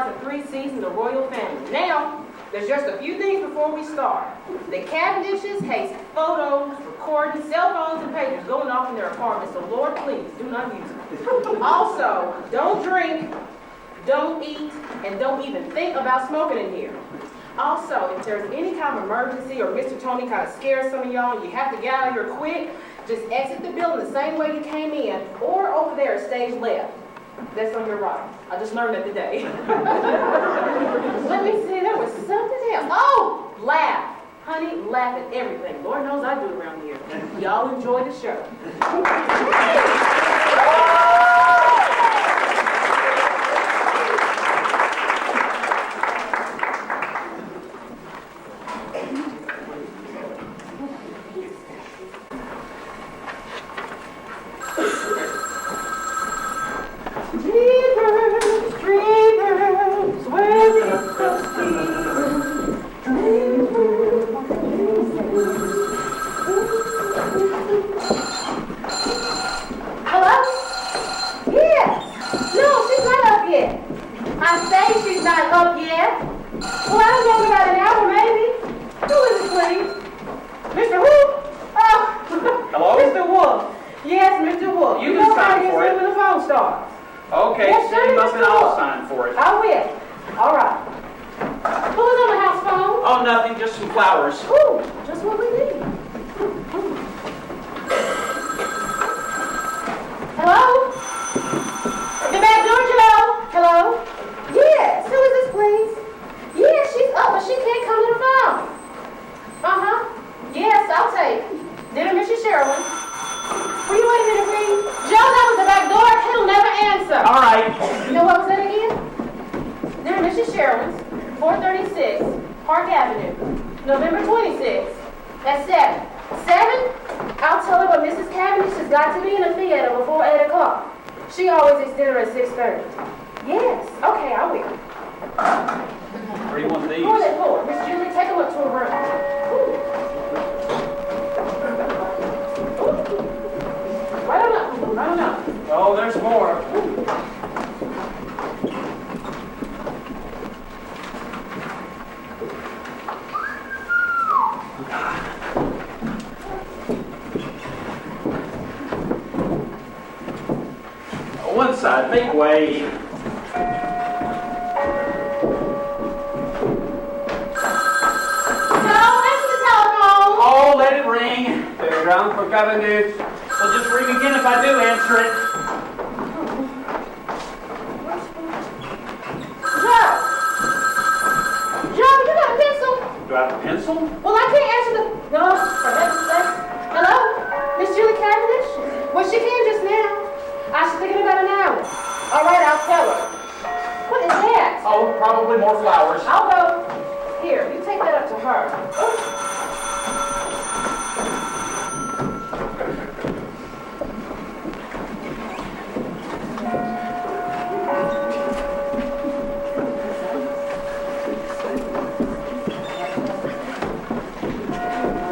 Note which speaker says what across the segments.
Speaker 1: house of 3 seasons, the royal family. Now, there's just a few things before we start. The Cavendishes hate photos, recording, cell phones, and papers going off in their apartments, so Lord, please, do not use them. Also, don't drink, don't eat, and don't even think about smoking in here. Also, if there's any kind of emergency or Mr. Tony kind of scares some of y'all and you have to get out of here quick, just exit the building the same way you came in, or over there, stage left. That's on your right. I just learned that today. Let me see, there was something else. Oh, laugh. Honey, laugh at everything. Lord knows I do around here. Y'all enjoy the show.
Speaker 2: Make way.
Speaker 1: No, answer the telephone.
Speaker 2: Oh, let it ring.
Speaker 3: Ground for Cavendish.
Speaker 2: Well, just ring again if I do answer it.
Speaker 1: Joe, you got a pencil?
Speaker 2: Do I have a pencil?
Speaker 1: Well, I can't answer the... No, for heaven's sake. Hello? Miss Julie Cavendish? Well, she came just now. I should think in about an hour. All right, I'll tell her. What is that?
Speaker 2: Oh, probably more flowers.
Speaker 1: I'll go. Here, you take that up to her.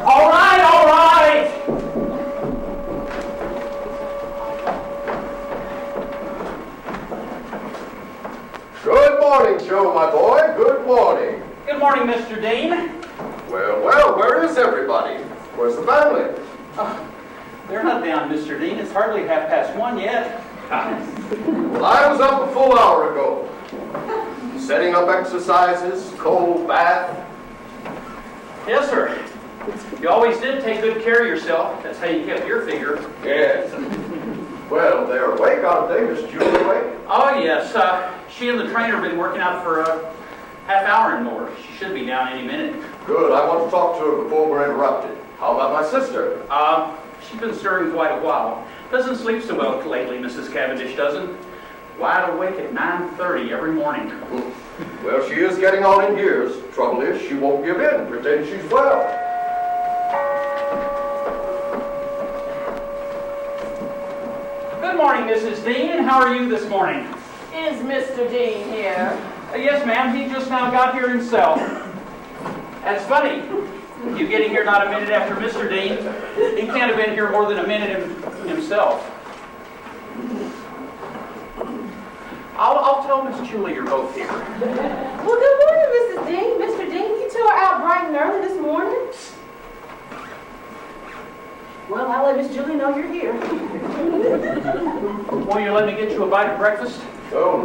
Speaker 2: All right, all right.
Speaker 4: Good morning, Joe, my boy. Good morning.
Speaker 2: Good morning, Mr. Dean.
Speaker 4: Well, where is everybody? Where's the family?
Speaker 2: They're not down, Mr. Dean. It's hardly 1:30 yet.
Speaker 4: Well, I was up a full hour ago. Setting up exercises, cold bath.
Speaker 2: Yes, sir. You always did take good care of yourself. That's how you kept your figure.
Speaker 4: Yes. Well, they're awake, aren't they, Miss Julie awake?
Speaker 2: Oh, yes. She and the trainer have been working out for a half hour and more. She should be down any minute.
Speaker 4: Good. I want to talk to her before we're interrupted. How about my sister?
Speaker 2: She's been stirring quite a while. Doesn't sleep so well lately, Mrs. Cavendish doesn't. Wide awake at 9:30 every morning.
Speaker 4: Well, she is getting on in years. Trouble is, she won't give in, pretend she's well.
Speaker 2: Good morning, Mrs. Dean. How are you this morning?
Speaker 1: Is Mr. Dean here?
Speaker 2: Yes, ma'am. He just now got here himself. That's funny. You getting here not a minute after Mr. Dean? He can't have been here more than a minute himself. I'll tell Miss Julie you're both here.
Speaker 1: Well, good morning, Mrs. Dean. Mr. Dean, you two are out bright and early this morning. Well, I'll let Miss Julie know you're here.
Speaker 2: Will you let me get you a bite of breakfast?
Speaker 4: No.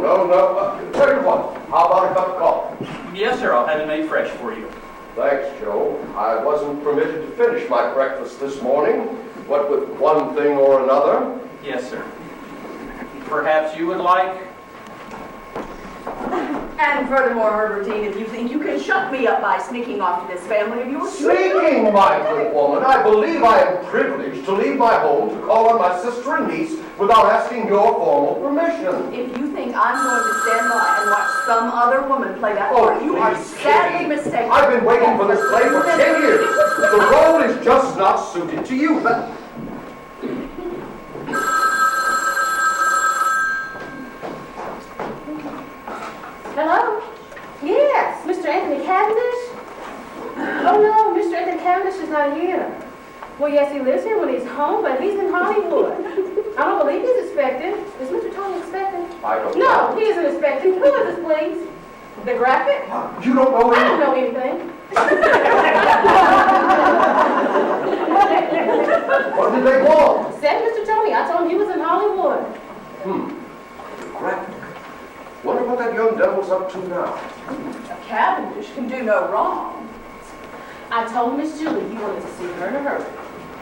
Speaker 4: Tell you what, how about a cup of coffee?
Speaker 2: Yes, sir. I'll have it made fresh for you.
Speaker 4: Thanks, Joe. I wasn't permitted to finish my breakfast this morning, what with one thing or another.
Speaker 2: Yes, sir. Perhaps you would like...
Speaker 5: And furthermore, Herbertine, if you think you can shut me up by sneaking off to this family of yours...
Speaker 4: Sneaking, my good woman. I believe I am privileged to leave my home to call on my sister and niece without asking your formal permission.
Speaker 5: If you think I'm going to stand by and watch some other woman play that part, you are
Speaker 4: please,
Speaker 5: sadly
Speaker 4: Kitty.
Speaker 5: mistaken.
Speaker 4: I've been waiting for this play for 10 years. The role is just not suited to you, but...
Speaker 1: Hello? Yes, Mr. Anthony Cavendish? Oh, no, Mr. Anthony Cavendish is not here. Well, yes, he lives here when he's home, but he's in Hollywood. I don't believe he's expected. Is Mr. Tony expected?
Speaker 4: I don't
Speaker 1: No,
Speaker 4: know.
Speaker 1: he isn't expected. Who is this, please? The graphic?
Speaker 4: You don't know
Speaker 1: I don't
Speaker 4: anything.
Speaker 1: know anything.
Speaker 4: What did they want?
Speaker 1: Said Mr. Tony. I told him he was in Hollywood.
Speaker 4: Graphic. Wonder what that young devil's up to now.
Speaker 5: Cavendish can do no wrong.
Speaker 1: I told Miss Julie he wanted to see her in a hurry.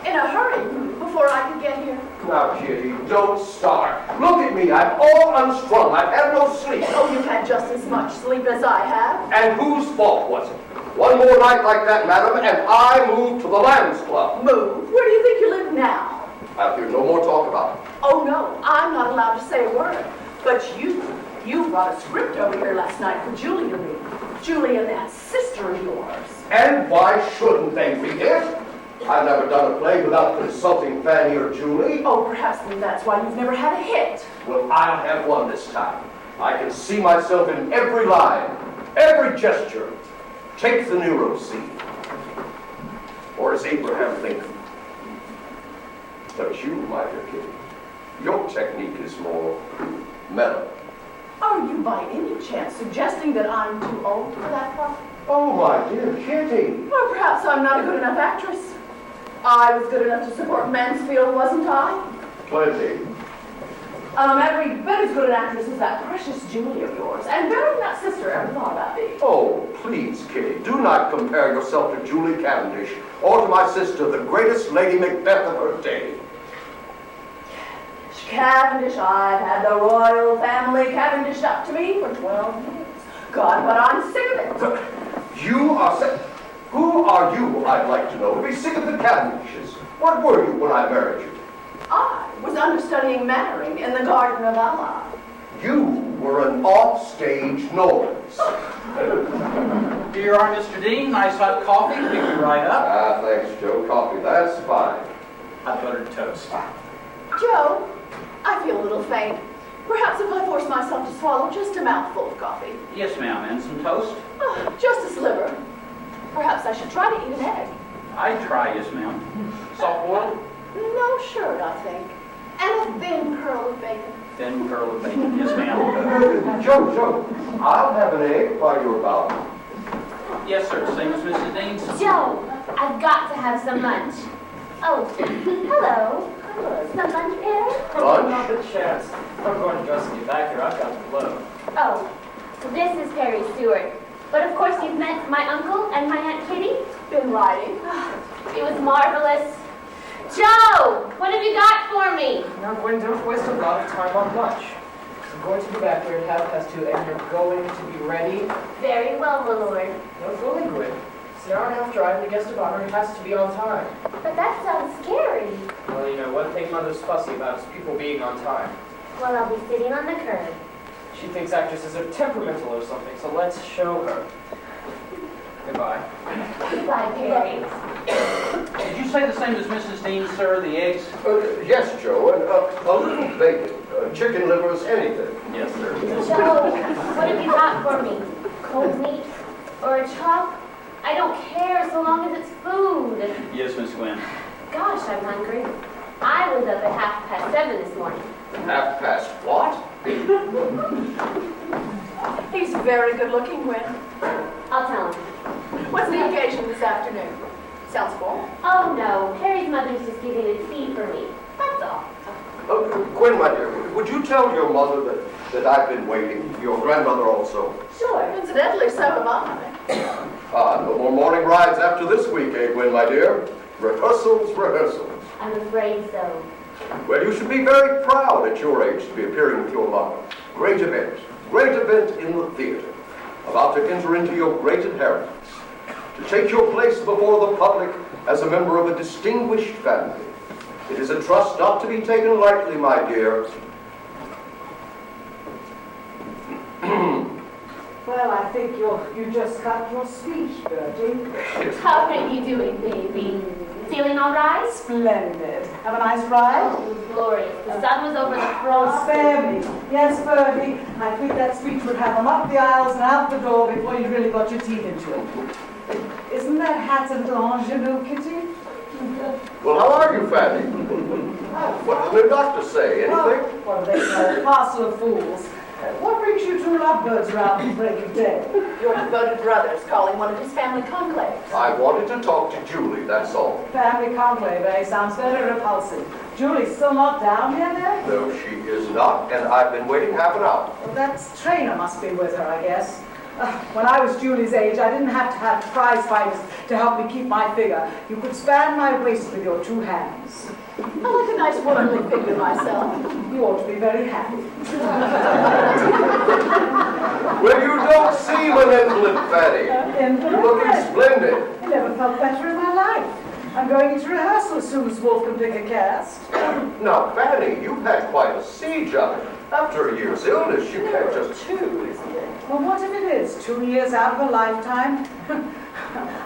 Speaker 5: In a hurry, before I could get here.
Speaker 4: Now, Kitty, don't start. Look at me. I'm all unstrung. I've had no sleep.
Speaker 5: Oh, you've had just as much sleep as I have.
Speaker 4: And whose fault was it? One more night like that, madam, and I move to the Lambs Club.
Speaker 5: Move? Where do you think you live now?
Speaker 4: I'll hear no more talk about it.
Speaker 5: Oh, no, I'm not allowed to say a word. But you brought a script over here last night for Julie to read. Julie and that sister of yours.
Speaker 4: And why shouldn't they read it? I've never done a play without consulting Fanny or Julie.
Speaker 5: Oh, perhaps that's why you've never had a hit.
Speaker 4: Well, I'll have one this time. I can see myself in every line, every gesture. Take the Nero scene. Or as Abraham Lincoln. But you, my dear Kitty, your technique is more mellow.
Speaker 5: Are you by any chance suggesting that I'm too old for that part?
Speaker 4: Oh, my dear Kitty.
Speaker 5: Or perhaps I'm not a good enough actress. I was good enough to support Mansfield, wasn't I?
Speaker 4: Plenty.
Speaker 5: Every bit as good an actress as that precious Julie of yours. And better than that sister ever thought about me.
Speaker 4: Oh, please, Kitty, do not compare yourself to Julie Cavendish or to my sister, the greatest Lady Macbeth of her day.
Speaker 5: Cavendish, I've had the royal family Cavendished up to me for 12 years. God, but I'm sick of it.
Speaker 4: You are sick? Who are you, I'd like to know, to be sick of the Cavendishes? What were you when I married you?
Speaker 5: I was understudying Mannering in the Garden of Allah.
Speaker 4: You were an off-stage noise.
Speaker 2: Here you are, Mr. Dean. Nice hot coffee. Pick you right up.
Speaker 4: Ah, thanks, Joe. Coffee, that's fine.
Speaker 2: Hot buttered toast.
Speaker 5: Joe, I feel a little faint. Perhaps if I force myself to swallow just a mouthful of coffee.
Speaker 2: Yes, ma'am. And some toast?
Speaker 5: Oh, just a sliver. Perhaps I should try to eat an egg.
Speaker 2: I'd try, yes, ma'am. Soft boiled?
Speaker 5: No shirt, I think. And a thin curl of bacon.
Speaker 2: Thin curl of bacon, yes, ma'am.
Speaker 4: Joe, I'll have an egg while you're about.
Speaker 2: Yes, sir. Same as Mrs. Dean's.
Speaker 6: Joe, I've got to have some lunch. Oh, hello. Some lunch, Perry?
Speaker 4: Lunch?
Speaker 7: Not a chance. I'm going to dress and get back here. I've got to blow.
Speaker 6: Oh, this is Perry Stewart. But of course you've met my uncle and my Aunt Kitty.
Speaker 5: Been riding.
Speaker 6: It was marvelous. Joe, what have you got for me?
Speaker 7: Now, Gwen, don't waste a lot of time on lunch. I'm going to be back here at 2:30, and you're going to be ready.
Speaker 6: Very well, my lord.
Speaker 7: No fooling, Gwen. It's an hour and a half drive, and the guest of honor has to be on time.
Speaker 6: But that sounds scary.
Speaker 7: Well, you know, one thing Mother's fussy about is people being on time.
Speaker 6: Well, I'll be sitting on the curb.
Speaker 7: She thinks actresses are temperamental or something, so let's show her. Goodbye.
Speaker 6: Goodbye, Perry.
Speaker 2: Did you say the same as Mrs. Dean, sir? The eggs?
Speaker 4: Yes, Joe, and a little bacon, chicken livers, anything.
Speaker 2: Yes, sir.
Speaker 6: Joe, what have you got for me? Cold meat? Or a chop? I don't care so long as it's food.
Speaker 2: Yes, Miss Gwen.
Speaker 6: Gosh, I'm hungry. I was up at 7:30 this morning.
Speaker 4: 7:30 what?
Speaker 5: He's very good looking, Gwen.
Speaker 6: I'll tell him.
Speaker 5: What's the occasion this afternoon? Sounds full.
Speaker 6: Oh no, Harry's mother's just giving a tea for me. That's all.
Speaker 4: Gwen, my dear, would you tell your mother that I've been waiting? Your grandmother also.
Speaker 5: Sure. Incidentally, so have I.
Speaker 4: No more morning rides after this week, eh, Gwen, my dear? Rehearsals, rehearsals.
Speaker 6: I'm afraid so.
Speaker 4: Well, you should be very proud at your age to be appearing with your mother. Great event in the theater. About to enter into your great inheritance. To take your place before the public as a member of a distinguished family. It is a trust not to be taken lightly, my dear.
Speaker 8: Well, I think you just got your speech, Bertie.
Speaker 6: How are you doing, baby? Feeling all right?
Speaker 8: Splendid. Have a nice ride?
Speaker 6: Oh, it was glorious. The sun was over the
Speaker 8: Oh,
Speaker 6: frost.
Speaker 8: spare me. Yes, Bertie. I think that speech would have them up the aisles and out the door before you really got your teeth into it. Isn't that hat and ingenue, Kitty?
Speaker 4: Well, how are you, Fanny? What did the doctor say? Anything?
Speaker 8: What do they say? A parcel of fools. What brings you two lovebirds around at break of day?
Speaker 5: Your devoted brother is calling one of his family conclaves.
Speaker 4: I wanted to talk to Julie, that's all.
Speaker 8: Family conclave, eh? Sounds very repulsive. Julie's still not down here, then?
Speaker 4: No, she is not, and I've been waiting half an hour.
Speaker 8: Well, that trainer must be with her, I guess. When I was Julie's age, I didn't have to have prize fighters to help me keep my figure. You could span my waist with your two hands.
Speaker 5: I like a nice womanly figure myself.
Speaker 8: You ought to be very happy.
Speaker 4: Well, you don't seem an invalid, Fanny. You're looking splendid.
Speaker 8: I never felt better in my life. I'm going into rehearsal as soon as Wolf can pick a cast.
Speaker 4: Now, Fanny, you've had quite a siege of it. After a year's illness, you can't just...
Speaker 5: Two, isn't it?
Speaker 8: Well, what if it is? 2 years out of a lifetime?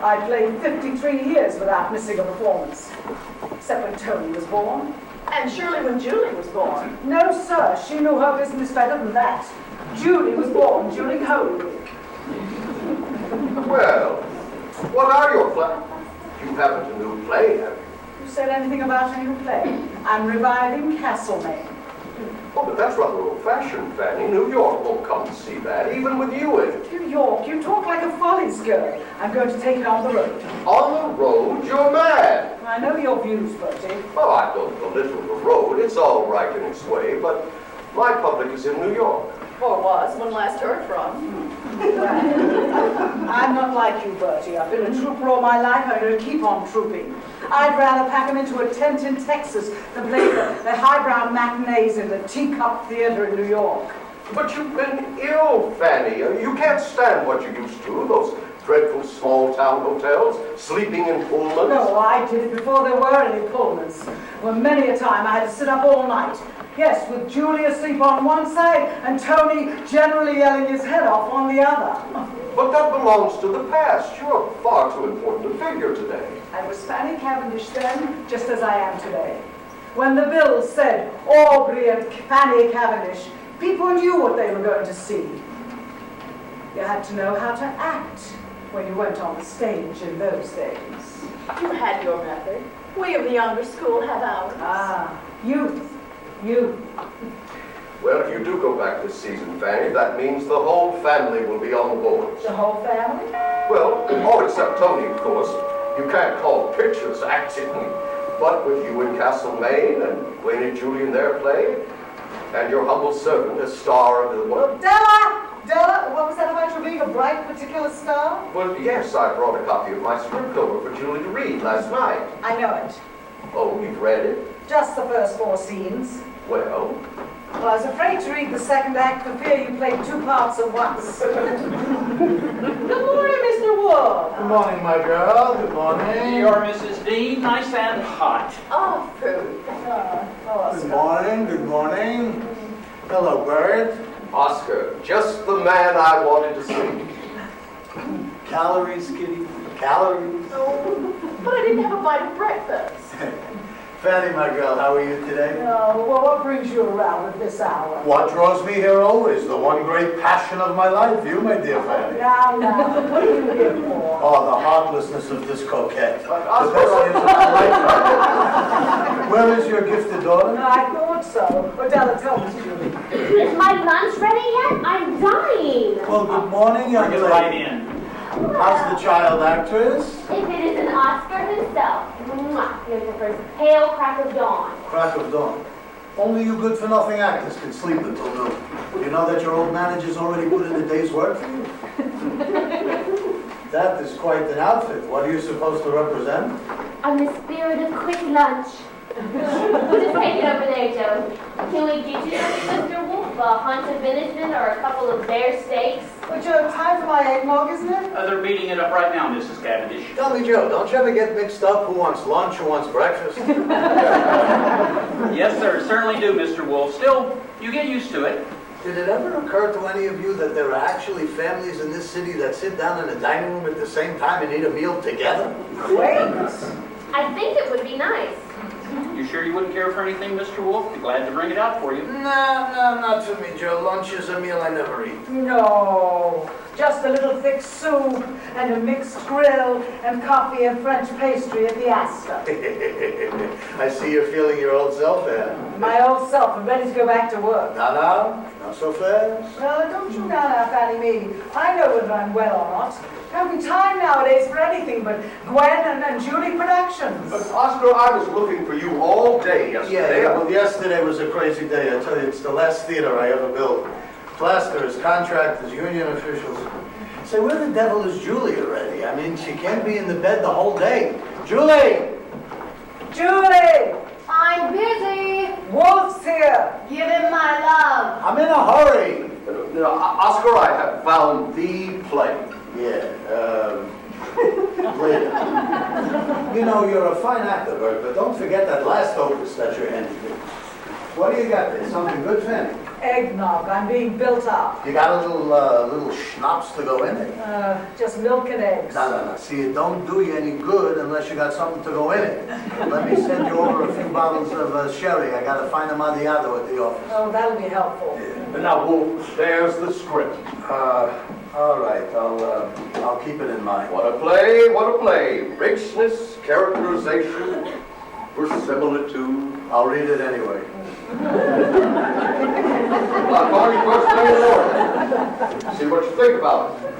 Speaker 8: I played 53 years without missing a performance. Except when Tony was born.
Speaker 5: And surely when Julie was born.
Speaker 8: No, sir. She knew her business better than that. Julie was born during Holy Week.
Speaker 4: Well, what are your plans? You haven't a new play, have you?
Speaker 8: You said anything about a new play? I'm reviving Castlemaine.
Speaker 4: Oh, but that's rather old-fashioned, Fanny. New York won't come to see that, even with you in it.
Speaker 8: New York, you talk like a follies girl. I'm going to take it on the road.
Speaker 4: On the road, you're mad.
Speaker 8: I know your views, Bertie.
Speaker 4: Oh, I don't belittle the road. It's all right in its way, but my public is in New York.
Speaker 5: Or was, when last heard from.
Speaker 8: I'm not like you, Bertie. I've been a trooper all my life. I'm going to keep on trooping. I'd rather pack them into a tent in Texas than play the highbrow matinees in the Teacup Theater in New York.
Speaker 4: But you've been ill, Fanny. You can't stand what you used to, those dreadful small-town hotels, sleeping in Pullmans.
Speaker 8: No, I did it before there were any Pullmans. Well, many a time I had to sit up all night. Yes, with Julie asleep on one side and Tony generally yelling his head off on the other.
Speaker 4: But that belongs to the past. You're far too important a figure today.
Speaker 8: I was Fanny Cavendish then, just as I am today. When the bill said Aubrey and Fanny Cavendish, people knew what they were going to see. You had to know how to act when you went on the stage in those days.
Speaker 5: You had your method. We of the younger school have ours.
Speaker 8: Ah, youth.
Speaker 4: Well, if you do go back this season, Fanny, that means the whole family will be on the boards.
Speaker 8: The whole family?
Speaker 4: Well, all except Tony, of course. You can't call pictures acting. But with you in Castlemaine and Gwen and Julie in their play, and your humble servant as star of the...
Speaker 8: Well, Della, what was that about you being a bright particular star?
Speaker 4: Well, yes, I brought a copy of my script over for Julie to read last night.
Speaker 8: I know it.
Speaker 4: Oh, you've read it?
Speaker 8: Just the first 4 scenes.
Speaker 4: Well,
Speaker 8: I was afraid to read the second act for fear you played 2 parts at once. Good morning, Mr. Wood.
Speaker 3: Good morning, my girl. Good morning.
Speaker 2: You're Mrs. Dean, nice and hot.
Speaker 5: Oh, food.
Speaker 3: Good morning. Good morning. Hello, Bird.
Speaker 4: Oscar, just the man I wanted to see.
Speaker 3: Calories, kitty. Calories.
Speaker 5: Oh, but I didn't have a bite of breakfast.
Speaker 3: Fanny, my girl, how are you today?
Speaker 8: Oh, well, what brings you around at this hour?
Speaker 3: What draws me here always? The one great passion of my life, you, my dear Fanny.
Speaker 8: Now, what are you here for?
Speaker 3: Oh, the heartlessness of this coquette. The best news of my life. Where is your gifted daughter?
Speaker 8: No, I thought so. Odella, tell me, Julie.
Speaker 6: Is my lunch ready yet? I'm dying.
Speaker 3: Well, good morning, young
Speaker 2: Bring it right
Speaker 3: lady.
Speaker 2: in.
Speaker 3: How's the child actress?
Speaker 6: If it isn't Oscar himself. Mwah. Here's the first pale crack of dawn.
Speaker 3: Crack of dawn. Only you good-for-nothing actors can sleep until noon. You know that your old manager's already put in a day's work for you? That is quite an outfit. What are you supposed to represent?
Speaker 6: I'm the spirit of quick lunch. Just take it over there, Joe. Can we get you something, Mr. Wolf? A hunch of venison or a couple of bear steaks?
Speaker 8: But Joe, time for my eggnog, isn't it?
Speaker 2: They're beating it up right now, Mrs. Cavendish.
Speaker 3: Tell me, Joe, don't you ever get mixed up who wants lunch, who wants breakfast?
Speaker 2: Yes, sir, certainly do, Mr. Wolf. Still, you get used to it.
Speaker 3: Did it ever occur to any of you that there are actually families in this city that sit down in a dining room at the same time and eat a meal together?
Speaker 8: Wait.
Speaker 6: I think it would be nice.
Speaker 2: You sure you wouldn't care for anything, Mr. Wolf? Be glad to bring it out for you.
Speaker 3: No, not for me, Joe. Lunch is a meal I never eat.
Speaker 8: No. Just a little thick soup and a mixed grill and coffee and French pastry at the Astor.
Speaker 3: I see you're feeling your old self there.
Speaker 8: My old self, I'm ready to go back to work.
Speaker 3: No, not so fast.
Speaker 8: No, don't you down now, Fanny me. I know whether I'm well or not. There don't be time nowadays for anything but Gwen and Julie Productions.
Speaker 4: But Oscar, I was looking for you all day yesterday.
Speaker 3: Yeah, well, yesterday was a crazy day. I tell you, it's the last theater I ever built. Plasters, contractors, union officials. Say, where the devil is Julie already? I mean, she can't be in the bed the whole day. Julie!
Speaker 8: Julie!
Speaker 6: I'm busy.
Speaker 8: Wolf's here!
Speaker 6: Give him my love.
Speaker 3: I'm in a hurry.
Speaker 4: Oscar, I have found the play.
Speaker 3: Yeah, later. You know, you're a fine actor, Bert, but don't forget that last opus that you're handing me. What do you got there? Something good, Fanny?
Speaker 8: Eggnog. I'm being built up.
Speaker 3: You got a little schnapps to go in it?
Speaker 8: Just milk and eggs.
Speaker 3: No. See, it don't do you any good unless you got something to go in it. Let me send you over a few bottles of sherry. I got a fine amontillado at the office.
Speaker 8: Oh, that'll be helpful.
Speaker 4: And now, Wolf, there's the script.
Speaker 3: All right, I'll keep it in mind.
Speaker 4: What a play, what a play. Richness, characterization, verisimilitude.
Speaker 3: I'll read it anyway.
Speaker 4: Well, I'm going to first play the See what you think about it.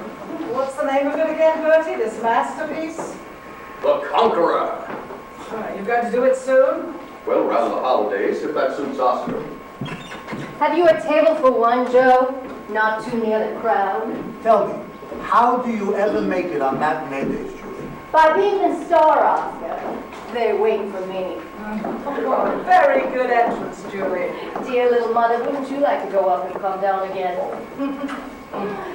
Speaker 8: What's the name of it again, Bertie? This masterpiece?
Speaker 4: The Conqueror.
Speaker 8: You're going to do it soon?
Speaker 4: Well, around the holidays, if that suits Oscar.
Speaker 9: Have you a table for one, Joe? Not too near the crowd?
Speaker 3: Tell me, how do you ever make it on matinee days, Julie?
Speaker 9: By being the star, Oscar. They're waiting for me.
Speaker 8: Oh, very good entrance, Julie.
Speaker 9: Dear little mother, wouldn't you like to go up and come down again?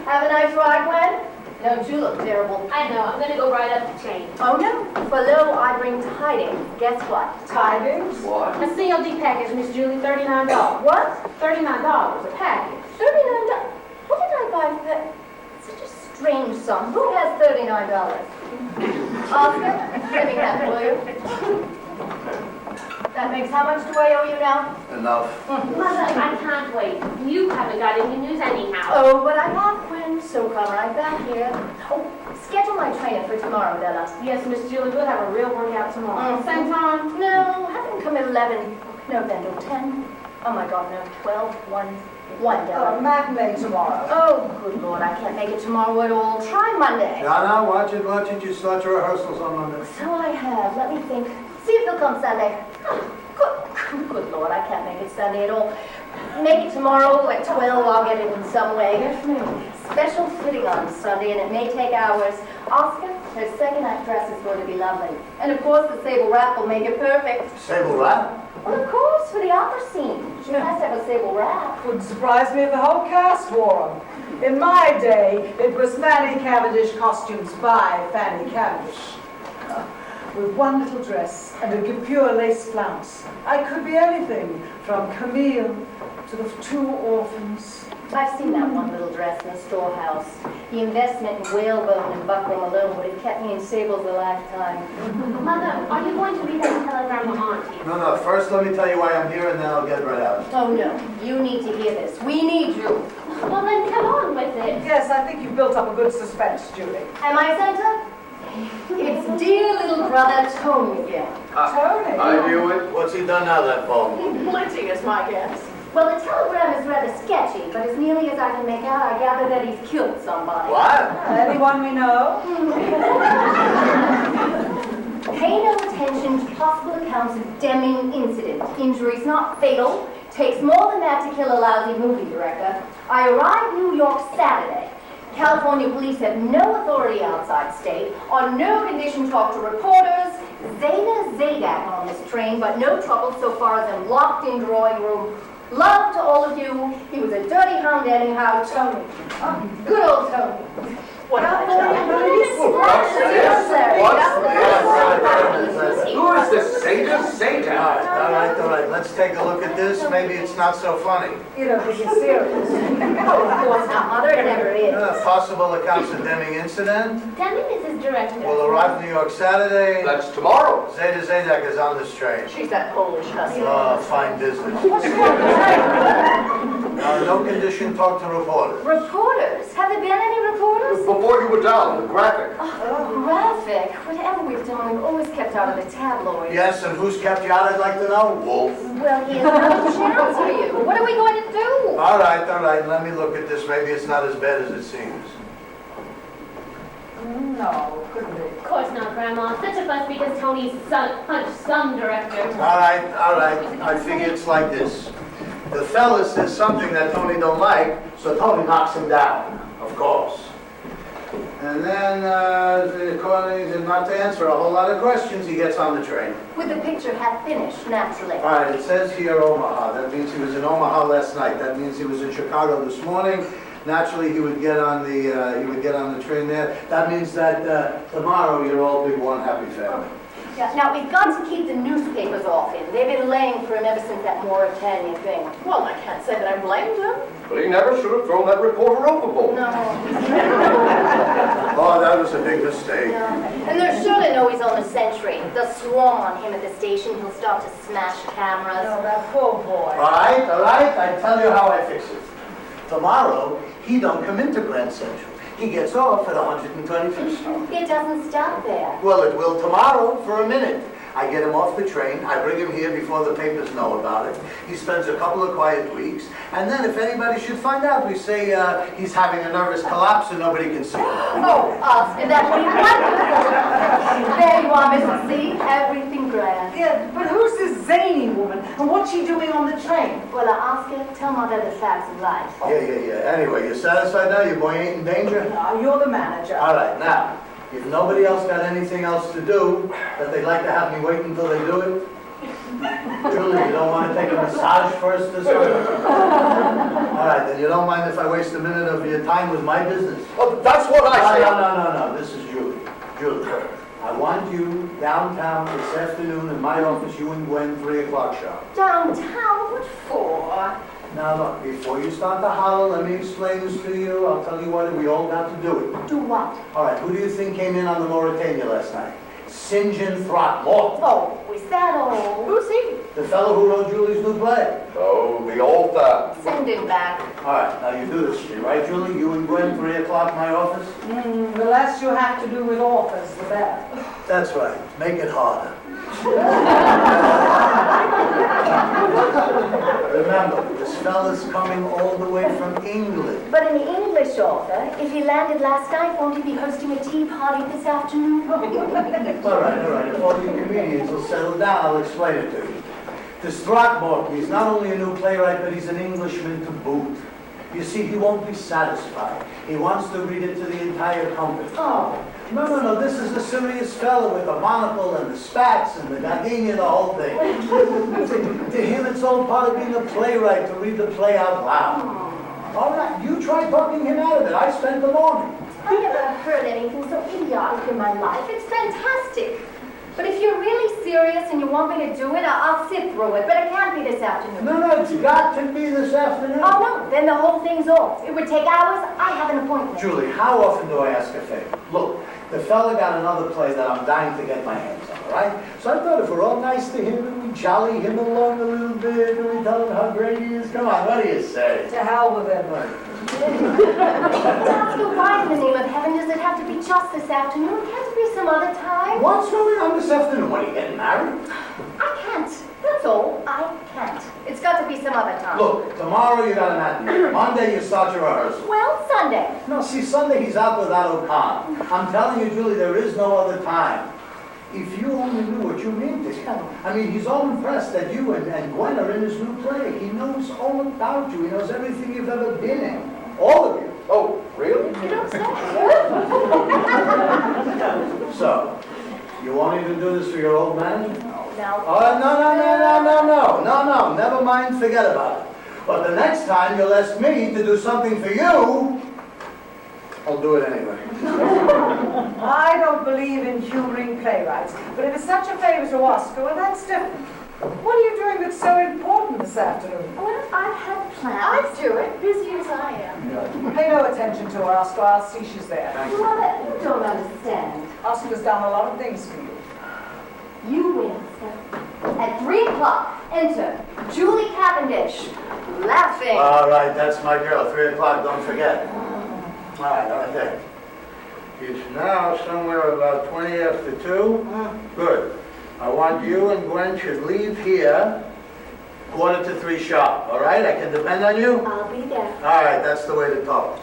Speaker 9: Have a nice ride, Gwen? Don't you look terrible?
Speaker 6: I know. I'm gonna go right up the chain.
Speaker 9: Oh, no. For lo, I bring tidings. Guess what?
Speaker 8: Tidings?
Speaker 4: What?
Speaker 1: A COD package, Miss Julie, $39.
Speaker 9: What?
Speaker 1: $39 a package.
Speaker 9: $39. What did I buy for that? Such a strange sum. Who has $39? Oscar, give me that, will you? That makes how much do I owe you now?
Speaker 3: Enough.
Speaker 6: Mother, I can't wait. You haven't got any news anyhow.
Speaker 9: Oh, but I have, Gwen, so come right back here. Oh, schedule my training for tomorrow, Della.
Speaker 1: Yes, Miss Julie, we'll have a real workout tomorrow. Same time?
Speaker 9: No, have them come at 11. No, then till 10. Oh my God, no, 12, 1, Della.
Speaker 8: Matinee tomorrow.
Speaker 9: Oh, good Lord, I can't make it tomorrow at all. Try Monday.
Speaker 3: No, watch it. You start your rehearsals on Monday.
Speaker 9: So I have. Let me think. See if they'll come Sunday. Good Lord, I can't make it Sunday at all. Make it tomorrow at 12. I'll get it in some way.
Speaker 1: Yes, ma'am.
Speaker 9: Special fitting on Sunday, and it may take hours. Oscar, her second act dress is going to be lovely. And of course, the sable wrap will make it perfect.
Speaker 3: Sable wrap?
Speaker 9: Well, of course, for the opera scene. She has to have a sable wrap.
Speaker 8: Wouldn't surprise me if the whole cast wore them. In my day, it was Fanny Cavendish costumes by Fanny Cavendish. With one little dress and a guipure lace flounce, I could be anything from Camille to the two orphans.
Speaker 9: I've seen that one little dress in the storehouse. The investment in whalebone and buckram alone would have kept me in stables a lifetime.
Speaker 6: Mother, are you going to read that telegram to Auntie?
Speaker 3: No, first let me tell you why I'm here and then I'll get right out.
Speaker 9: Oh no, you need to hear this. We need you.
Speaker 6: Well, then come on with it.
Speaker 8: Yes, I think you've built up a good suspense, Julie.
Speaker 9: Am I Santa? It's dear little brother Tony again.
Speaker 8: Tony?
Speaker 4: I knew it.
Speaker 3: What's he done now, that Bowden?
Speaker 5: Plenty is my guess.
Speaker 9: Well, the telegram is rather sketchy, but as nearly as I can make out, I gather that he's killed somebody.
Speaker 3: What?
Speaker 8: Anyone we know?
Speaker 9: Pay no attention to possible accounts of Deming incident. Injuries not fatal. Takes more than that to kill a lousy movie director. I arrived New York Saturday. California police have no authority outside state. On no condition talk to reporters. Zeta Zadak on this train, but no trouble so far as I'm locked in drawing room. Love to all of you. He was a dirty hound anyhow, Tony. Good old Tony.
Speaker 5: What about
Speaker 4: Who is this Zeta Zeta?
Speaker 3: All right. Let's take a look at this. Maybe it's not so funny.
Speaker 8: You don't think it's serious?
Speaker 9: Oh, of course not, Mother. It never is.
Speaker 3: Possible accounts of Deming incident.
Speaker 6: Deming is his director.
Speaker 3: Will arrive in New York Saturday.
Speaker 4: That's tomorrow.
Speaker 3: Zeta Zadak is on this train.
Speaker 5: She's that Polish hussy.
Speaker 3: Oh, fine business. No condition talk to reporters.
Speaker 9: Reporters? Have there been any reporters?
Speaker 4: Before you were down, the graphic.
Speaker 9: Graphic. Whatever we've done, we've always kept out of the tabloids.
Speaker 3: Yes, and who's kept you out, I'd like to know? Wolf.
Speaker 9: Well, he has no chance for you. What are we going to do?
Speaker 3: All right. Let me look at this. Maybe it's not as bad as it seems.
Speaker 8: No, couldn't be.
Speaker 6: Of course not, Grandma. Such a fuss because Tony's son punched some director.
Speaker 3: All right. I figure it's like this. The fella says something that Tony don't like, so Tony knocks him down, of course. And then, according to not to answer a whole lot of questions, he gets on the train.
Speaker 9: With the picture half finished, naturally.
Speaker 3: All right, it says here Omaha. That means he was in Omaha last night. That means he was in Chicago this morning. Naturally, he would get on the train there. That means that tomorrow you'll all be one happy family.
Speaker 9: Yeah, now, we've got to keep the newspapers off him. They've been laying for him ever since that Mauritania thing.
Speaker 5: Well, I can't say that I blamed him.
Speaker 4: But he never should have thrown that reporter overboard.
Speaker 9: No.
Speaker 3: Oh, that was a big mistake.
Speaker 9: No. And they're sure to know he's on the Century. They'll swarm on him at the station. He'll start to smash cameras.
Speaker 8: No, that poor boy.
Speaker 3: All right. I tell you how I fix it. Tomorrow, he don't come into Grand Central. He gets off at 125th Street.
Speaker 9: It doesn't stop there.
Speaker 3: Well, it will tomorrow for a minute. I get him off the train. I bring him here before the papers know about it. He spends a couple of quiet weeks. And then if anybody should find out, we say he's having a nervous collapse and nobody can see him.
Speaker 9: Oh, Oscar, that would be wonderful. There you are, Mrs. C. Everything grand.
Speaker 8: Yeah, but who's this zany woman? And what's she doing on the train?
Speaker 9: Well, Oscar, tell Mother the facts of life.
Speaker 3: Yeah. Anyway, you satisfied now? Your boy ain't in danger?
Speaker 8: No, you're the manager.
Speaker 3: All right, now, if nobody else got anything else to do, that they'd like to have me wait until they do it, Julie, you don't want to take a massage first or something? All right, then you don't mind if I waste a minute of your time with my business?
Speaker 4: Oh, that's what I say.
Speaker 3: No. This is Julie. Julie, I want you downtown this afternoon in my office, you and Gwen, 3 o'clock sharp.
Speaker 9: Downtown? What for?
Speaker 3: Now look, before you start to holler, let me explain this to you. I'll tell you what, we all got to do it.
Speaker 9: Do what?
Speaker 3: All right, who do you think came in on the Mauritania last night? St. John Throckmorton.
Speaker 9: Oh, is that all?
Speaker 5: Who's he?
Speaker 3: The fellow who wrote Julie's new play.
Speaker 4: Oh, the old that.
Speaker 9: Send him back.
Speaker 3: All right, now you do this for me, right, Julie? You and Gwen, 3 o'clock, my office?
Speaker 8: The less you have to do with authors, the better.
Speaker 3: That's right. Make it harder. Remember, this fella's coming all the way from England.
Speaker 9: But an English author, if he landed last night, won't he be hosting a tea party this afternoon?
Speaker 3: All right. If all you comedians will settle down, I'll explain it to you. This Throckmorton, he's not only a new playwright, but he's an Englishman to boot. You see, he won't be satisfied. He wants to read it to the entire company.
Speaker 9: Oh.
Speaker 3: No, this is a serious fellow with the monocle and the spats and the gardenia, the whole thing. To him, it's all part of being a playwright, to read the play out loud. All right, you try talking him out of it. I spent the morning.
Speaker 9: I never heard anything so idiotic in my life. It's fantastic. But if you're really serious and you want me to do it, I'll sit through it, but it can't be this afternoon.
Speaker 3: No, it's got to be this afternoon.
Speaker 9: Oh, no, then the whole thing's off. It would take hours. I have an appointment.
Speaker 3: Julie, how often do I ask a favor? Look, the fella got another play that I'm dying to get my hands on, all right? So I thought if we're all nice to him and we jolly him along a little bit and we tell him how great he is, come on, what do you say?
Speaker 8: To hell with him.
Speaker 9: Oscar, why in the name of heaven does it have to be just this afternoon? Can't it be some other time?
Speaker 3: What's going on this afternoon? What, are you getting married?
Speaker 9: I can't. That's all. I can't. It's got to be some other time.
Speaker 3: Look, tomorrow you got a matinee. Monday you start your rehearsal.
Speaker 9: Well, Sunday.
Speaker 3: No, see, Sunday he's out without O'Connor. I'm telling you, Julie, there is no other time. If you only knew what you mean to him. I mean, he's all impressed that you and Gwen are in his new play. He knows all about you. He knows everything you've ever been in. All of you.
Speaker 4: Oh, really?
Speaker 9: You don't say.
Speaker 3: So, you won't even do this for your old man?
Speaker 9: No.
Speaker 3: Oh, no, never mind, forget about it. But the next time you'll ask me to do something for you, I'll do it anyway.
Speaker 8: I don't believe in humoring playwrights, but if it's such a favor to Oscar, well, that's different. What are you doing that's so important this afternoon?
Speaker 9: Well, I've had plans. I do it, busy as I am.
Speaker 8: Pay no attention to her, Oscar. I'll see she's there.
Speaker 9: Mother, you don't understand.
Speaker 8: Oscar's done a lot of things for you.
Speaker 9: You win, sir. At 3 o'clock, enter Julie Cavendish, laughing.
Speaker 3: All right, that's my girl. 3 o'clock, don't forget. All right there. It's now somewhere about 20 after 2. Good. I want you and Gwen should leave here 2:45 sharp. All right? I can depend on you?
Speaker 9: I'll be there.
Speaker 3: All right, that's the way to talk.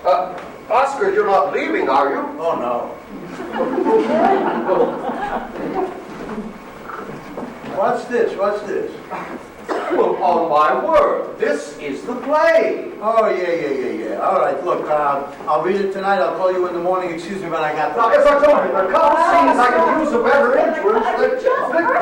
Speaker 4: Oscar, you're not leaving, are you?
Speaker 3: Oh, no. What's this?
Speaker 4: Well, on my word, this is the play.
Speaker 3: Oh, yeah. All right, look, I'll read it tonight. I'll call you in the morning. Excuse me, but I got
Speaker 4: Now, if I told you there are a couple scenes I could use a better influence than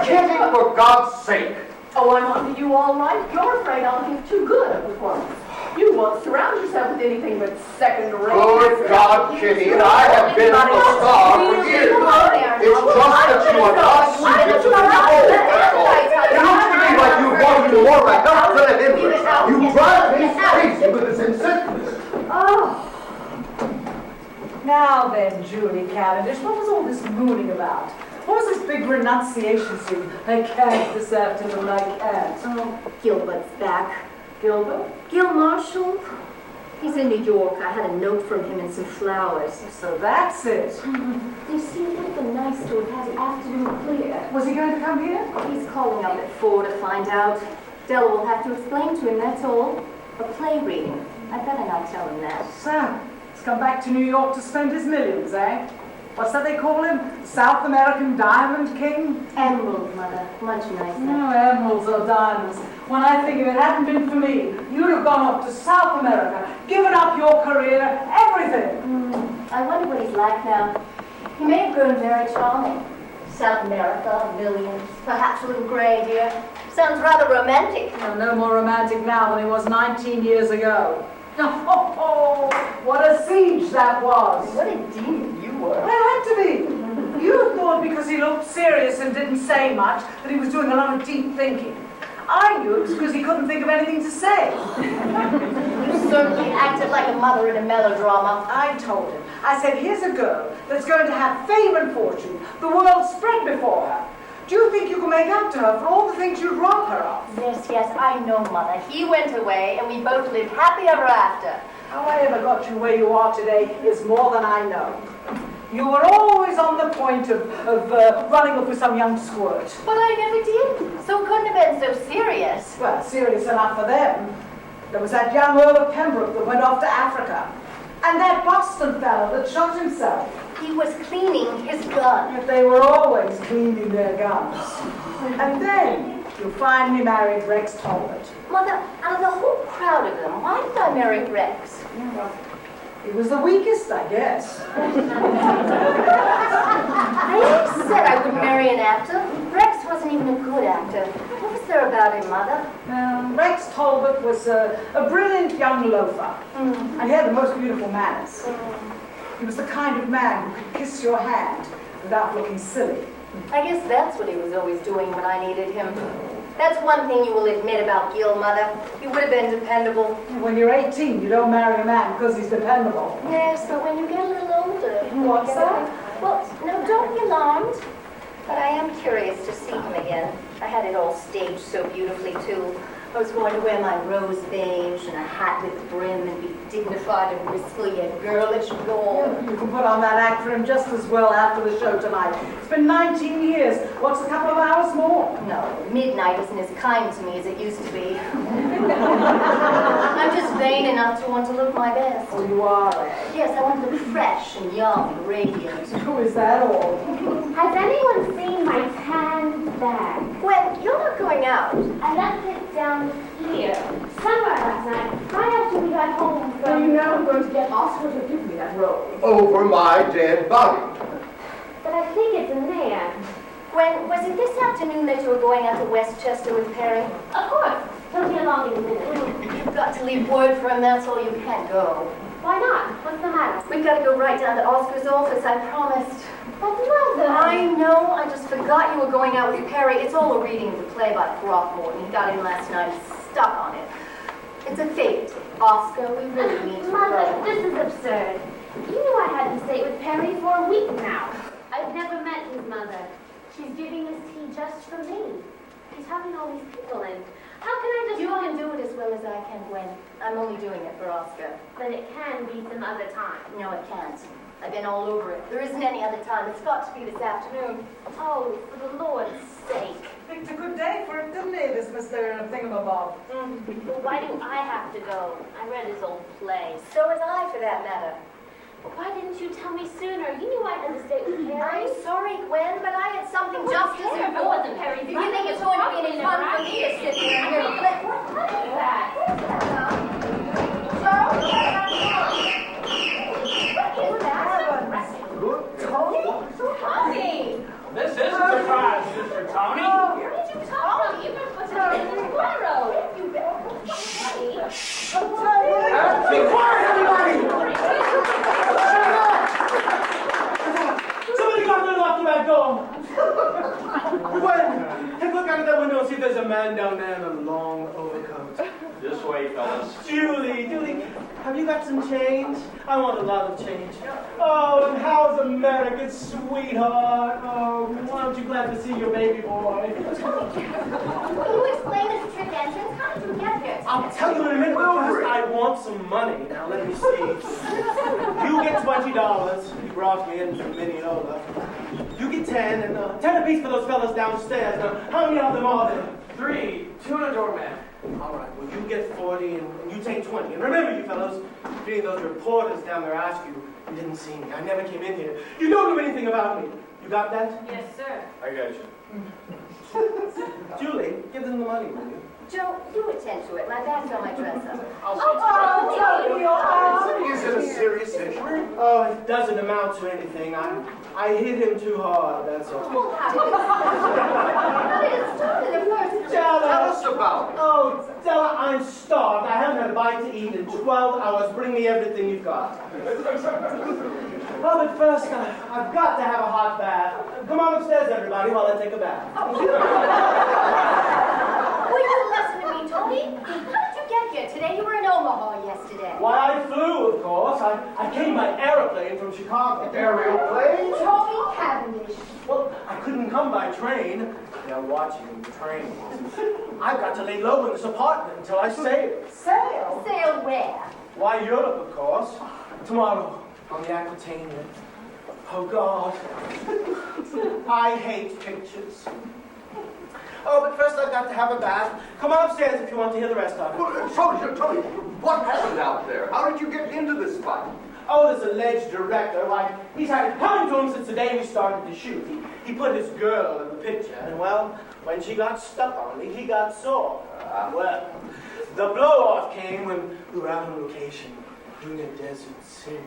Speaker 4: Kitty, for God's sake.
Speaker 5: Oh, I'm on to you all night. You're afraid I'll give too good a performance. You won't surround yourself with anything but second-rate.
Speaker 4: Good God, Kitty, and I have been a star for years. It's just that you are not suited to the role, that's all. It looks to me like you want to do more back up to the hindrance. You drive me crazy with this insistence.
Speaker 8: Oh. Now then, Julie Cavendish, what was all this mooning about? What was this big renunciation scene? I can't this afternoon, I can't.
Speaker 9: Oh, Gilbert's back.
Speaker 8: Gilbert?
Speaker 9: Gil Marshall? He's in New York. I had a note from him and some flowers.
Speaker 8: So that's it.
Speaker 9: You see, it would have been nice to have had the afternoon clear.
Speaker 8: Was he going to come here?
Speaker 9: He's calling up at 4 to find out. Della will have to explain to him, that's all. A play reading. I'd better not tell him that.
Speaker 8: So, he's come back to New York to spend his millions, eh? What's that they call him? South American Diamond King?
Speaker 9: Emerald, Mother. Much nicer.
Speaker 8: No emeralds or diamonds. When I think if it hadn't been for me, you'd have gone off to South America, given up your career, everything.
Speaker 9: I wonder what he's like now. He may have grown very charming. South America, millions, perhaps a little gray here. Sounds rather romantic.
Speaker 8: Well, no more romantic now than he was 19 years ago. Oh, what a siege that was.
Speaker 9: What a demon you were.
Speaker 8: I had to be. You thought because he looked serious and didn't say much that he was doing a lot of deep thinking. I knew it was because he couldn't think of anything to say.
Speaker 9: You certainly acted like a mother in a melodrama.
Speaker 8: I told him. I said, here's a girl that's going to have fame and fortune, the world spread before her. Do you think you can make up to her for all the things you'd rob her of?
Speaker 9: Yes, I know, Mother. He went away, and we both lived happy ever after.
Speaker 8: How I ever got you where you are today is more than I know. You were always on the point of running up with some young squirt.
Speaker 9: But I never did. So it couldn't have been so serious.
Speaker 8: Well, serious enough for them. There was that young Earl of Pembroke that went off to Africa. And that Boston fellow that shot himself.
Speaker 9: He was cleaning his gun.
Speaker 8: But they were always cleaning their guns. And then you finally married Rex Talbot.
Speaker 9: Mother, out of the whole crowd of them, why did I marry Rex?
Speaker 8: Yeah, well, he was the weakest, I guess.
Speaker 9: I never said I would marry an actor. Rex wasn't even a good actor. What was there about him, Mother?
Speaker 8: Rex Talbot was a brilliant young loafer. And he had the most beautiful manners. He was the kind of man who could kiss your hand without looking silly.
Speaker 9: I guess that's what he was always doing when I needed him. That's one thing you will admit about Gil, Mother. He would have been dependable.
Speaker 8: When you're 18, you don't marry a man because he's dependable.
Speaker 9: Yes, but when you get a little older...
Speaker 8: What's that?
Speaker 9: Well, no, don't be alarmed. But I am curious to see him again. I had it all staged so beautifully, too. I was going to wear my rose beige and a hat with a brim and be dignified and wistful yet girlish and all.
Speaker 8: You can put on that act for him just as well after the show tonight. It's been 19 years. What's a couple of hours more?
Speaker 9: No, midnight isn't as kind to me as it used to be. I'm just vain enough to want to look my best.
Speaker 8: Oh, you are, eh?
Speaker 9: Yes, I want to look fresh and young and radiant.
Speaker 8: Who is that all?
Speaker 6: Has anyone seen my tan bag?
Speaker 9: Gwen, you're not going out.
Speaker 6: I left it down here, somewhere last night, right after we got home
Speaker 5: So
Speaker 6: from...
Speaker 5: you know I'm going to get Oscar to give me that role.
Speaker 4: Over my dead body.
Speaker 6: But I think it's a man.
Speaker 9: Gwen, was it this afternoon that you were going out to Westchester with Perry?
Speaker 6: Of course. He'll be along in a minute.
Speaker 9: You've got to leave word for him, that's all. You can't go.
Speaker 6: Why not? What's the matter?
Speaker 9: We've got to go right down to Oscar's office, I promised.
Speaker 6: But Mother...
Speaker 9: I know, I just forgot you were going out with Perry. It's all a reading of the play by Throckmorton. He got in last night, he's stuck on it. It's a fate. Oscar, we really need to
Speaker 6: Mother,
Speaker 9: go.
Speaker 6: this is absurd. You knew I had to stay with Perry for a week now. I've never met his mother. She's giving this tea just for me. He's having all these people in. How can I just...
Speaker 9: You can do it as well as I can, Gwen. I'm only doing it for Oscar.
Speaker 6: But it can be some other time.
Speaker 9: No, it can't. I've been all over it. There isn't any other time. It's got to be this afternoon.
Speaker 6: Oh, for the Lord's sake.
Speaker 8: Picked a good day for it, didn't he, this Mr. Thingamabob?
Speaker 6: Well, why do I have to go? I read his old play.
Speaker 9: So was I, for that matter.
Speaker 6: Why didn't you tell me sooner? You knew I had to stay with Perry.
Speaker 9: I'm sorry, Gwen, but I had something just as
Speaker 6: It
Speaker 9: important.
Speaker 6: wasn't Perry's
Speaker 9: Do you think it's going to be any fun for me to sit there and hear the play?
Speaker 6: What is that?
Speaker 9: Charles?
Speaker 5: Tony!
Speaker 2: This is a surprise, Mr. Tony.
Speaker 6: Where did you come from? You were supposed to be in this wardrobe.
Speaker 3: Be quiet, everybody!
Speaker 10: Somebody got to lock that door. Gwen, take a look out of that window and see if there's a man down there in a long overcoat.
Speaker 2: This way, fellas.
Speaker 10: Julie, have you got some change? I want a lot of change. Oh, and how's America, sweetheart? Oh, aren't you glad to see your baby boy?
Speaker 9: Will you explain this trick entrance? How did you get here?
Speaker 10: I'll tell you in a minute, but first I want some money. Now, let me see. You get $20. You brought me in from Mineola. You get 10, and 10 apiece for those fellas downstairs. Now, how many of them are there?
Speaker 7: 3, 2 and a doorman.
Speaker 10: All right, well, you get 40, and you take 20. And remember, you fellows, being those reporters down there ask you, you didn't see me. I never came in here. You don't know anything about me. You got that?
Speaker 6: Yes, sir.
Speaker 4: I got you.
Speaker 10: Julie, give them the money, will you?
Speaker 9: Joe, you attend to it. My bag's on my dresser.
Speaker 4: Is it a serious issue?
Speaker 10: Oh, it doesn't amount to anything. I hit him too hard, that's all.
Speaker 9: Well, how did it start at first?
Speaker 4: Tell
Speaker 10: Della!
Speaker 4: us about it.
Speaker 10: Oh, Della, I'm starved. I haven't had a bite to eat in 12 hours. Bring me everything you've got. Well, but first, I've got to have a hot bath. Come on upstairs, everybody, while I take a bath.
Speaker 9: Will you listen to me, Tony? How did you get here today? You were in Omaha yesterday.
Speaker 10: Why, I flew, of course. I came by aeroplane from Chicago.
Speaker 4: Aeroplane?
Speaker 9: Tony Cavendish.
Speaker 10: Well, I couldn't come by train. They're watching the train. I've got to lay low in this apartment until I sail.
Speaker 8: Sail?
Speaker 9: Sail where?
Speaker 10: Why, Europe, of course. Tomorrow, on the Aquitania. Oh, God. I hate pictures. Oh, but first I've got to have a bath. Come on upstairs if you want to hear the rest of it.
Speaker 4: Well, Tony, what happened out there? How did you get into this fight?
Speaker 10: Oh, this alleged director, why, he's had it coming to him since the day we started to shoot. He put his girl in the picture, and well, when she got stuck on me, he got sore. Well, the blow-off came when we were out on location in a desert city.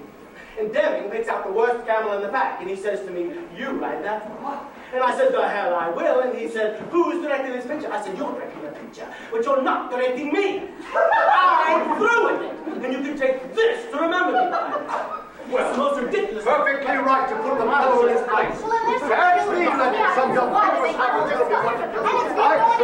Speaker 10: And Deming picks out the worst camel in the pack, and he says to me, you write that for what? And I said, the hell I will. And he said, who's directing this picture? I said, you're directing the picture, but you're not directing me. I'm through with it. And you can take this to remember me by. Well, it's the most ridiculous.
Speaker 4: Perfectly right to put the fellow in his place.
Speaker 9: Well, unless And it's been going to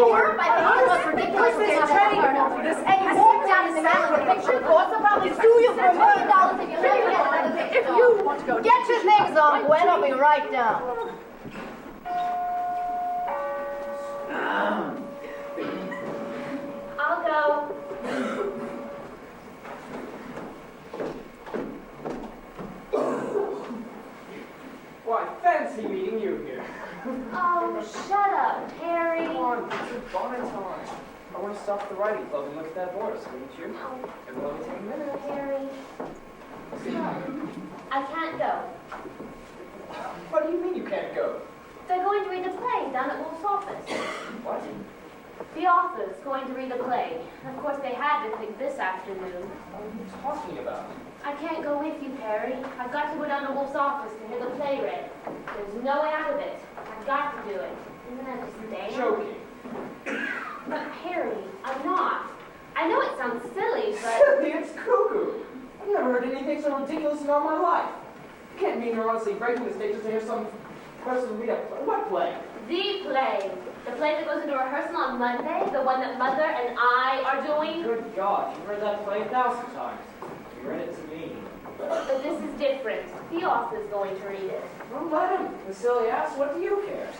Speaker 9: Europe. I think it's the most ridiculous thing I've ever heard of. And you walk down in the middle of a picture course, they'll probably sue you for $1 million if you let me get another picture. If you want to go, get your things on, Gwen. I'll be right down.
Speaker 6: I'll go.
Speaker 7: Why, fancy meeting you here.
Speaker 6: Oh, shut up, Harry.
Speaker 7: Come on, put your bonnet on. I want to stop the writing club and look at that Boris, wouldn't you?
Speaker 6: Oh,
Speaker 7: It will only take a minute.
Speaker 6: Harry. Stop. I can't go.
Speaker 7: What do you mean you can't go?
Speaker 6: They're going to read the play down at Wolf's office.
Speaker 7: What?
Speaker 6: The author's going to read the play. Of course, they had to pick this afternoon.
Speaker 7: What are you talking about?
Speaker 6: I can't go with you, Perry. I've got to go down to Wolf's office to hear the play read. There's no way out of it. I've got to do it. Isn't that just damn?
Speaker 7: Joking.
Speaker 6: But Harry, I'm not. I know it sounds silly, but...
Speaker 7: Silly, it's cuckoo. I've never heard anything so ridiculous in all my life. You can't mean you're honestly breaking the stage just to hear some person read a play. What play?
Speaker 6: The play. The play that goes into rehearsal on Monday, the one that Mother and I are doing.
Speaker 7: Good God, you've read that play 1,000 times. You read it to me.
Speaker 6: But this is different. The author's going to read it.
Speaker 7: Well, let him. The silly ass, what do you care?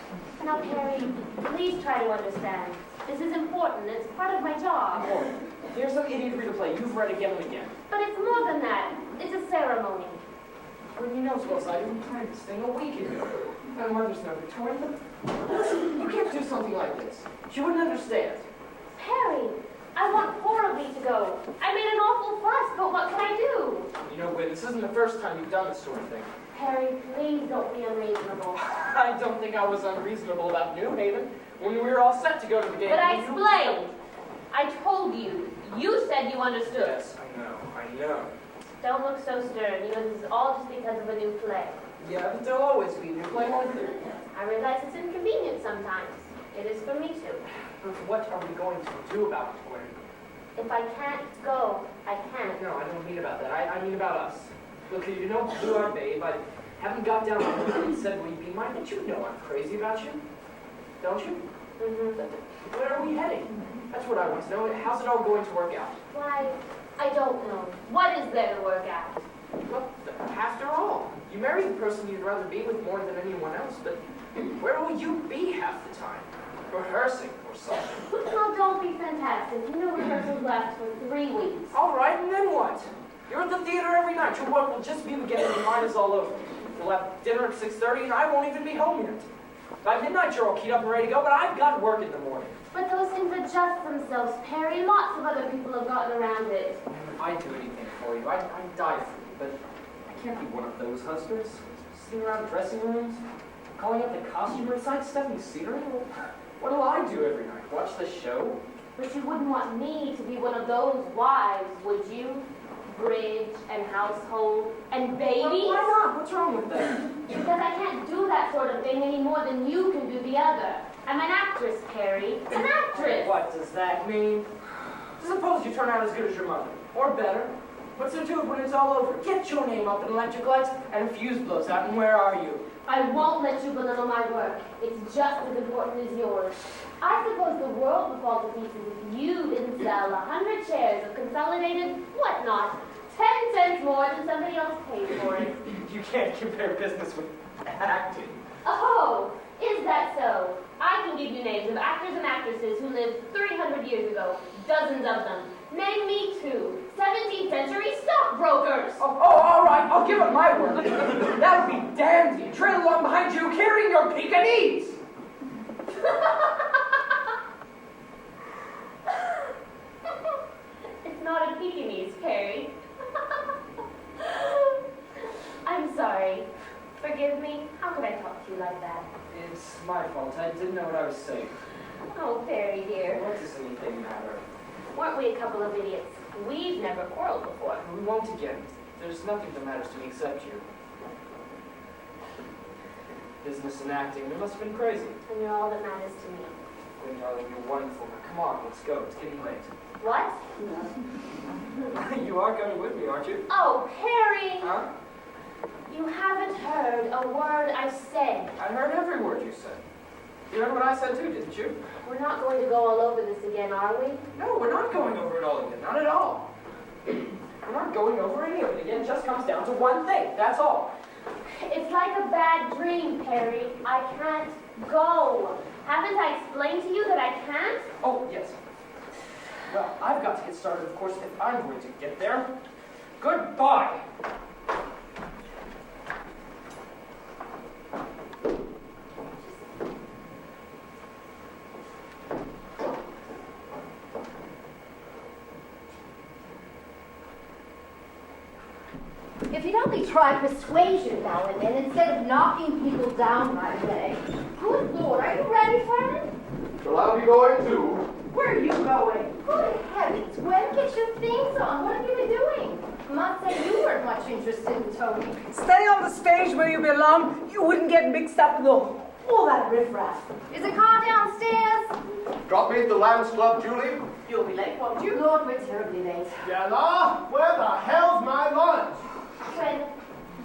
Speaker 6: Now, Perry, please try to understand. This is important. It's part of my job.
Speaker 7: Oh, here's some idiot read a play. You've read again and again.
Speaker 6: But it's more than that. It's a ceremony.
Speaker 7: When you know so well, I didn't plan this thing a week ago. My mother's no Victorian, but listen, you can't do something like this. She wouldn't understand.
Speaker 6: Perry, I want horribly to go. I made an awful fuss, but what can I do?
Speaker 7: You know, Win, this isn't the first time you've done this sort of thing.
Speaker 6: Perry, please don't be unreasonable.
Speaker 7: I don't think I was unreasonable about New Haven when we were all set to go to the game.
Speaker 6: But I explained. I told you. You said you understood.
Speaker 7: Yes, I know.
Speaker 6: Don't look so stern. You know, this is all just because of a new play.
Speaker 7: Yeah, but there'll always be a new play, won't there?
Speaker 6: I realize it's inconvenient sometimes. It is for me too.
Speaker 7: But what are we going to do about it, Gwen?
Speaker 6: If I can't go, I can't.
Speaker 7: No, I don't mean about that. I mean about us. Look, you know, Blue Eyed Babe, I haven't got down on you and said, will you be mine? But you know I'm crazy about you. Don't you?
Speaker 6: Mm-hmm.
Speaker 7: Where are we heading? That's what I want to know. How's it all going to work out?
Speaker 6: Why, I don't know. What is there to work out?
Speaker 7: Well, after all, you marry the person you'd rather be with more than anyone else, but where will you be half the time? Rehearsing or something.
Speaker 6: Now, don't be fantastic. You know rehearsals last for 3 weeks.
Speaker 7: All right, and then what? You're at the theater every night. Your work will just be beginning and mine is all over. You'll have dinner at 6:30 and I won't even be home yet. By midnight, you're all keyed up and ready to go, but I've got work in the morning.
Speaker 6: But those things adjust themselves, Perry. Lots of other people have gotten around it.
Speaker 7: I'd do anything for you. I'd die for you, but I can't be one of those hustlers. Sitting around dressing rooms, calling up the costumer, sidestepping scenery. What'll I do every night? Watch the show?
Speaker 6: But you wouldn't want me to be one of those wives, would you? Bridge and household and babies?
Speaker 7: Well, why not? What's wrong with that?
Speaker 6: Because I can't do that sort of thing any more than you can do the other. I'm an actress, Perry. An actress!
Speaker 7: What does that mean? Suppose you turn out as good as your mother. Or better. What's there to it when it's all over? Get your name up in electric lights and a fuse blows out, and where are you?
Speaker 6: I won't let you belittle my work. It's just as important as yours. I suppose the world would fall to pieces if you didn't sell 100 shares of Consolidated whatnot, 10 cents more than somebody else paid for it.
Speaker 7: You can't compare business with acting.
Speaker 6: Oh, is that so? I can give you names of actors and actresses who lived 300 years ago, dozens of them. Name me 2. 17th century stockbrokers.
Speaker 7: Oh, all right, I'll give it my word. That'll be dandy. Trail along behind you, carrying your Pekingese.
Speaker 6: It's not a Pekingese, Perry. I'm sorry. Forgive me. How could I talk to you like that?
Speaker 7: It's my fault. I didn't know what I was saying.
Speaker 6: Oh, Perry, dear.
Speaker 7: What does anything matter?
Speaker 6: Weren't we a couple of idiots? We've never quarreled before.
Speaker 7: We won't again. There's nothing that matters to me except you. Business and acting, they must have been crazy.
Speaker 6: And you're all that matters to me.
Speaker 7: Gwen, darling, you're wonderful. Now, come on, let's go. It's getting late.
Speaker 6: What?
Speaker 7: You are coming with me, aren't you?
Speaker 6: Oh, Perry!
Speaker 7: Huh?
Speaker 6: You haven't heard a word I said.
Speaker 7: I heard every word you said. You heard what I said too, didn't you?
Speaker 6: We're not going to go all over this again, are we?
Speaker 7: No, we're not going over it all again. Not at all. We're not going over any of it again. It just comes down to one thing. That's all.
Speaker 6: It's like a bad dream, Perry. I can't go. Haven't I explained to you that I can't?
Speaker 7: Oh, yes. Well, I've got to get started, of course, if I'm going to get there. Goodbye.
Speaker 9: If you'd only try persuasion now and then instead of knocking people down right away. Good Lord, are you ready, friend?
Speaker 4: Well, I'll be going too.
Speaker 5: Where are you going?
Speaker 9: Good heavens, Gwen, get your things on. What have you been doing? I must say you weren't much interested in Tony.
Speaker 8: Stay on the stage where you belong. You wouldn't get mixed up with all that riffraff.
Speaker 9: Is the car downstairs?
Speaker 4: Drop me at the Lambs Club, Julie.
Speaker 5: You'll be late, won't you?
Speaker 9: Lord, we're terribly late.
Speaker 10: Della, where the hell's my lunch?
Speaker 9: Gwen,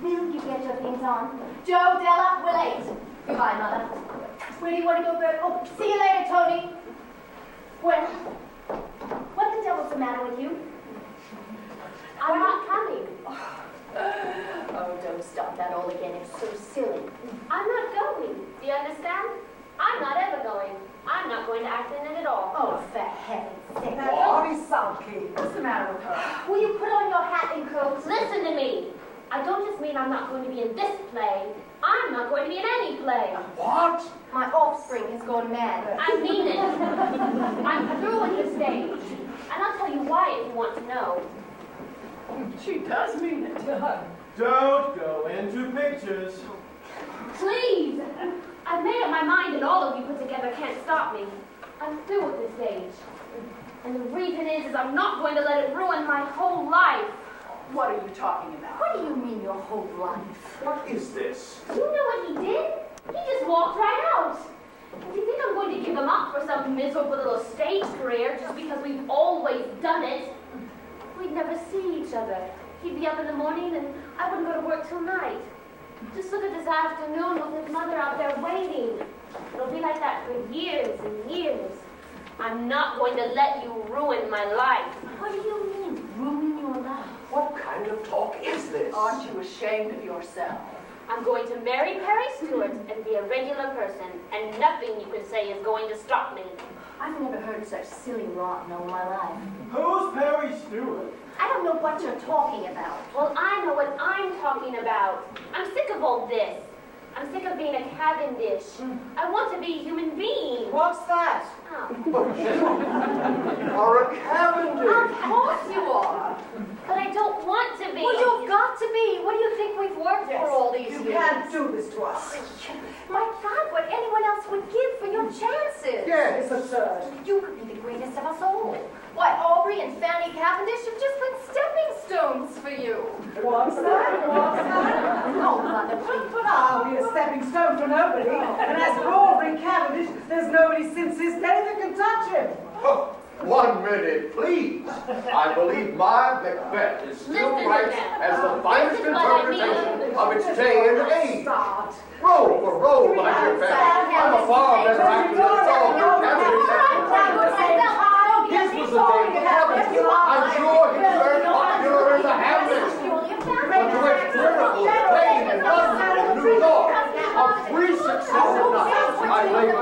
Speaker 9: will you get your things on? Joe, Della, we're late. Goodbye, Mother. Where do you want to go, Bert? Oh, see you later, Tony. Gwen, what the devil's the matter with you?
Speaker 6: I'm not coming.
Speaker 9: Oh, don't start that all again. It's so silly.
Speaker 6: I'm not going. Do you understand? I'm not ever going. I'm not going to act in it at all.
Speaker 9: Oh, for heaven's sake.
Speaker 8: Now, don't be sulky. What's the matter with her?
Speaker 9: Will you put on your hat and coat?
Speaker 6: Listen to me. I don't just mean I'm not going to be in this play. I'm not going to be in any play.
Speaker 10: What?
Speaker 9: My offspring has gone mad.
Speaker 6: I mean it. I'm through with the stage. And I'll tell you why if you want to know.
Speaker 5: She does mean it.
Speaker 10: Don't go into pictures.
Speaker 6: Please! I've made up my mind and all of you put together can't stop me. I'm through with this stage. And the reason is I'm not going to let it ruin my whole life.
Speaker 5: What are you talking about?
Speaker 9: What do you mean your whole life?
Speaker 4: What is this?
Speaker 6: You know what he did? He just walked right out. Do you think I'm going to give him up for some miserable little stage career just because we've always done it? We'd never see each other. He'd be up in the morning and I wouldn't go to work till night. Just look at this afternoon with his mother out there waiting. It'll be like that for years and years. I'm not going to let you ruin my life.
Speaker 9: What do you mean, ruin your life?
Speaker 4: What kind of talk is this?
Speaker 5: Aren't you ashamed of yourself?
Speaker 6: I'm going to marry Perry Stewart and be a regular person, and nothing you can say is going to stop me.
Speaker 9: I've never heard such silly rot in all my life.
Speaker 10: Who's Perry Stewart?
Speaker 9: I don't know what you're talking about.
Speaker 6: Well, I know what I'm talking about. I'm sick of all this. I'm sick of being a Cavendish. I want to be a human being.
Speaker 8: What's that?
Speaker 6: Oh.
Speaker 4: Are a Cavendish.
Speaker 9: Of course you are.
Speaker 6: But I don't want to be.
Speaker 9: Well, you've got to be. What do you think we've worked for all these
Speaker 8: You
Speaker 9: years?
Speaker 8: can't do this to us.
Speaker 9: My God, what anyone else would give for your chances.
Speaker 4: Yes.
Speaker 8: It's absurd.
Speaker 9: You could be the greatest of us all. Why, Aubrey and Fanny Cavendish have just been stepping stones for you.
Speaker 8: What's that? What's that?
Speaker 9: Oh, Mother, please.
Speaker 8: But I'll be a stepping stone for nobody. And as for Aubrey Cavendish, there's nobody since his day that can touch him.
Speaker 4: Oh, 1 minute, please. I believe my Macbeth is still
Speaker 6: Listen to
Speaker 4: right
Speaker 6: them.
Speaker 4: as the finest
Speaker 6: This is what I
Speaker 4: interpretation
Speaker 6: mean.
Speaker 4: of its day and age.
Speaker 8: Start.
Speaker 4: Roll for roll, my dear Fanny. I'm a far better actor than all your Cavendish. His was the day of Cavendish. I'm sure he turned popular in the Hamlet. A direct miracle, playing in London and New York. Of 3 successive nights, I played